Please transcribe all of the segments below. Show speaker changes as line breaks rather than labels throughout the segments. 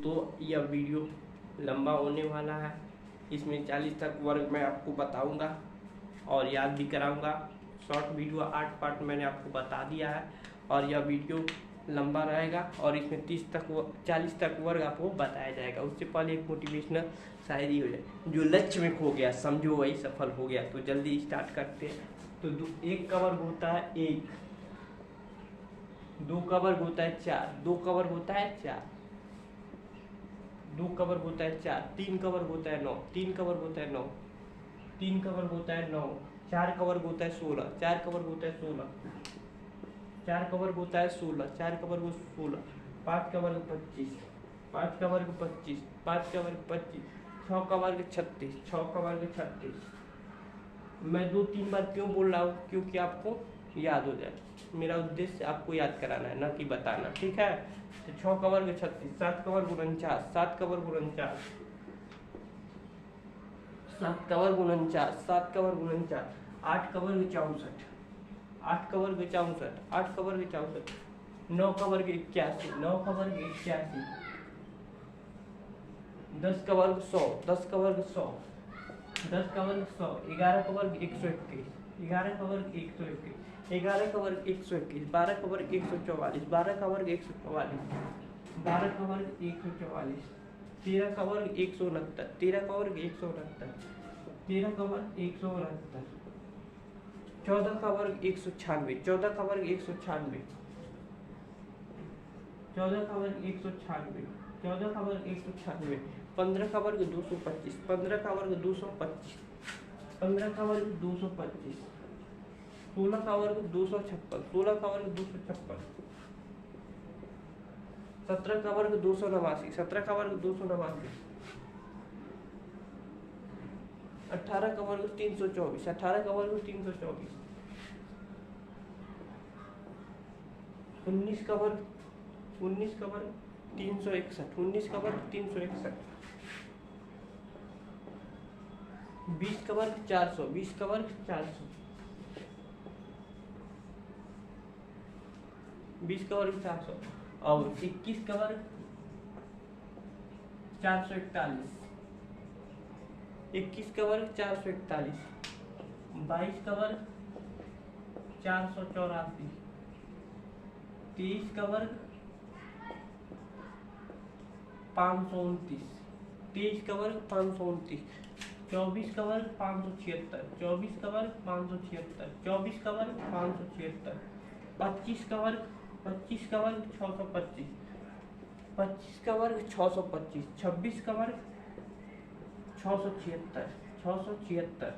दोस्तों यह वीडियो लंबा होने वाला है, इसमें 40 तक वर्ग मैं आपको बताऊंगा और याद भी कराऊंगा। शॉर्ट वीडियो 8 पार्ट मैंने आपको बता दिया है और यह वीडियो लंबा रहेगा और इसमें 40 तक वर्ग आपको बताया जाएगा। उससे पहले एक मोटिवेशनल शायरी हो जाए, जो लक्ष्य में खो गया समझो वही सफल हो गया। तो जल्दी स्टार्ट करते हैं। तो एक का वर्ग होता है 1, 2 का वर्ग होता है 4, 2 का वर्ग होता है 4, 2 का वर्ग होता है 4, 3 का वर्ग होता है 9, 3 का वर्ग होता है 9, 3 का वर्ग होता है 9, 4 का वर्ग होता है 16, 4 का वर्ग होता है 16, 4 का वर्ग होता है 16, 4 का वर्ग 16, 5 का वर्ग 25, 5 का वर्ग 25, 5 का वर्ग 25, 6 का वर्ग 36, 6 का वर्ग 36। मैं 2-3 बार क्यों बोल रहा हूँ? क्योंकि आपको याद हो जाए। मेरा उद्देश्य आपको याद कराना है, ना कि बताना, ठीक है। तो 6 का वर्ग 36, 7 का वर्ग 49, 7 का वर्ग 49, 7 का वर्ग 49, 7 का वर्ग 49, 8 का वर्ग 64, 8 का वर्ग 64, 8 का वर्ग 64, 9 का वर्ग 81, 9 का वर्ग 81, 10 का वर्ग 100, 10 का वर्ग 100, 10 का वर्ग 100, 11 का वर्ग 121, 11 का वर्ग 121, 11 का वर्ग 121, 12 का वर्ग 144, 12 का वर्ग 144, 12 का वर्ग 144, 13 का वर्ग 169, 13 का वर्ग 169, 13 का वर्ग 169, 14 का वर्ग 196, 14 का वर्ग 196, 14 का वर्ग 196, 14 का वर्ग 196, 15 का वर्ग 225, 15 का वर्ग 225, 15 का वर्ग 225, 16 का वर्ग 256, 16 का वर्ग 256, 17 का वर्ग 289, 17 का वर्ग 289, 18 का वर्ग 324, 18 का वर्ग 324, 19 का वर्ग 361, 19 का वर्ग 361, 20 का वर्ग 400, 20 का वर्ग 400, 20 का वर्ग 400 और 21 का वर्ग 441, 21 का वर्ग 441, 22 का वर्ग 484, 23 का वर्ग 529, 23 का वर्ग 529, 24 का वर्ग 576, 24 का वर्ग 576, 24 का वर्ग 576, 25 का वर्ग 625, 25 का वर्ग 625, 26 का वर्ग 676, 676,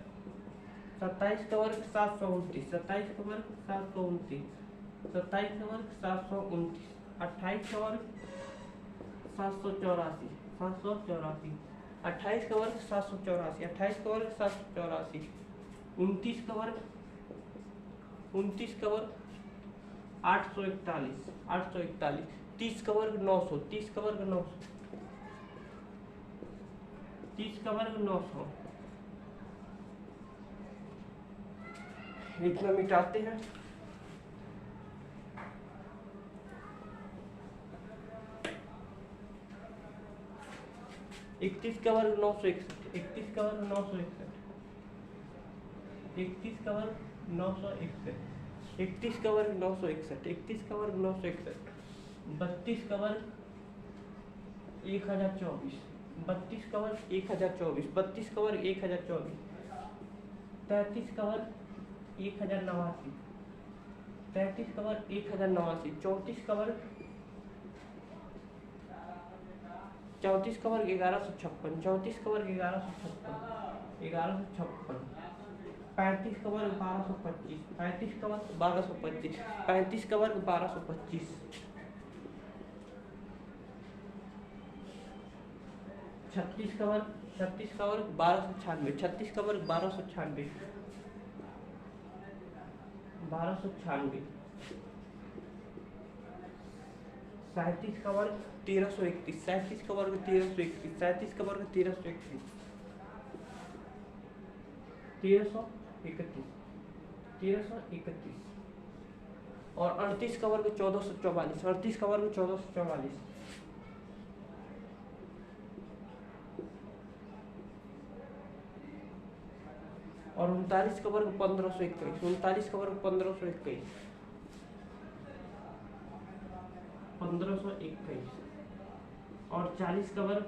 27 का वर्ग 729, 27 का वर्ग 729, 27 का वर्ग 729, 28 का वर्ग 784, 784, 28 का वर्ग 784, 28 का वर्ग 784, 29 का वर्ग 841, 841, 30 का वर्ग 900, 30 का वर्ग 900, 30 का वर्ग 900। इतना मिटाते हैं। इकतीस का वर्ग 961, 31 का वर्ग 961, 31 का वर्ग 961, 31 का वर्ग 961, 31 का वर्ग 961, 32 का वर्ग 1024, 32 का वर्ग 1024, 32 का वर्ग 1024, 33 का वर्ग 1089, 33 का वर्ग 1089, 34 का वर्ग 1156, 34 का वर्ग 1156, 1156, 35 का वर्ग 1225, 35 का वर्ग 1225, 35 का वर्ग 1225, 36 का वर्ग 1296, 36 का वर्ग 1296, 1296, 37 का वर्ग 1331, 37 का वर्ग 1331, 37 का वर्ग 1331, 1331, 1331 और 38 का वर्ग 1444, 38 का वर्ग 1444, और 39 का वर्ग 1521, 39 का वर्ग 1521, 1521 और 40 का वर्ग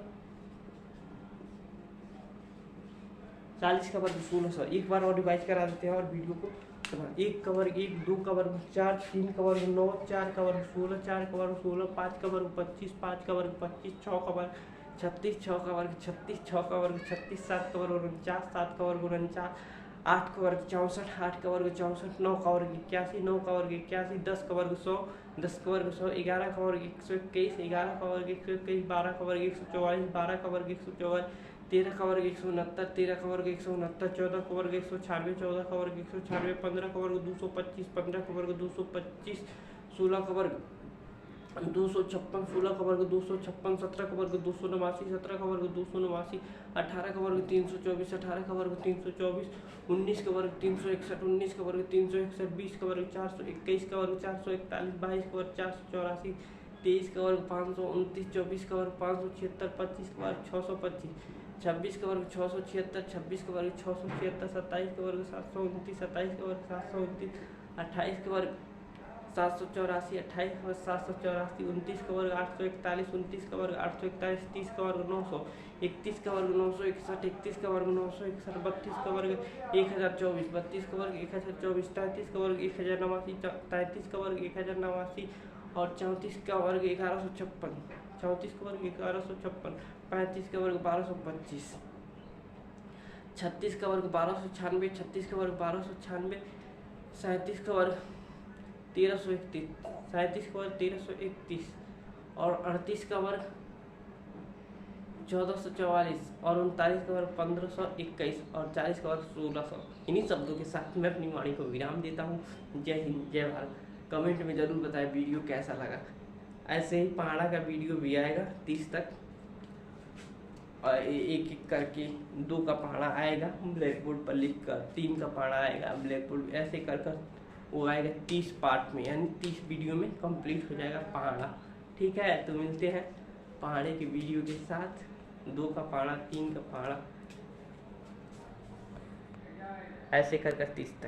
1600। एक बार और रिवाइज करा देते हैं और वीडियो को। 1 का वर्ग 1, 2 का वर्ग 4, 3 का वर्ग 9, 4 का वर्ग 16, 4 का वर्ग 16, 5 का वर्ग 25, 5 का वर्ग 25, 6 का वर्ग 36, 6 का वर्ग 36, 6 का वर्ग 36, 7 का वर्ग 49, 7 का वर्ग 49, 8 का वर्ग 64, 8 का वर्ग 64, 9 का वर्ग 81, 9 का वर्ग 81, 10 का वर्ग 100, 10 का वर्ग 100, 11 का वर्ग 121, 11 का वर्ग 121, 12 का वर्ग 144, 12 का वर्ग 144, 13 का वर्ग 169, 13 का वर्ग 169, 14 का वर्ग 196, 14 का वर्ग 196, 15 का वर्ग 225, 15 का वर्ग 225, 16 का वर्ग 256, 16 का वर्ग 256, 17 का वर्ग 289, 17 का वर्ग 289, 18 का वर्ग 324, 18 का वर्ग 324, 19 का वर्ग 361, 19 का वर्ग 361, 20 का वर्ग 421 का वर्ग 441, 22 का वर्ग 484, 23 का वर्ग 529, 24 का वर्ग 576, 25 का वर्ग 625, 26 का वर्ग 676, 26 का वर्ग 676, 27 का वर्ग 729, 27 का वर्ग 729, 28 का वर्ग 784, 28 का वर्ग 784, 29 का वर्ग 841, 29 का वर्ग 841, 30 का वर्ग 900, 31 का वर्ग 961, 31 का वर्ग 961, 32 का वर्ग 1024, 32 का वर्ग 1024, 33 का वर्ग 1089, 33 का वर्ग 1089 और 34 का वर्ग 1156, 34 का वर्ग 1156, 35 का वर्ग 1225, 36 का वर्ग 1296, 36 का वर्ग 1296, 37 का वर्ग 1331, 37 का वर्ग 1331 और 38 का वर्ग 1444 और 39 का वर्ग 1521 और 40 का वर्ग 1600। इन्हीं शब्दों के साथ मैं अपनी वाणी को विराम देता हूँ। जय हिंद, जय भारत। कमेंट में ज़रूर बताएं वीडियो कैसा लगा। ऐसे ही पहाड़ा का वीडियो भी आएगा 30 तक और एक एक करके 2 का पहाड़ा आएगा ब्लैक बोर्ड पर लिख कर, 3 का पहाड़ा आएगा ब्लैक बोर्ड, ऐसे कर कर वो आएगा 30 पार्ट में, यानी 30 वीडियो में कंप्लीट हो जाएगा पहाड़ा। ठीक है, तो मिलते हैं पहाड़े के वीडियो के साथ। 2 का पहाड़ा, 3 का पहाड़ा, ऐसे कर कर 30 तक।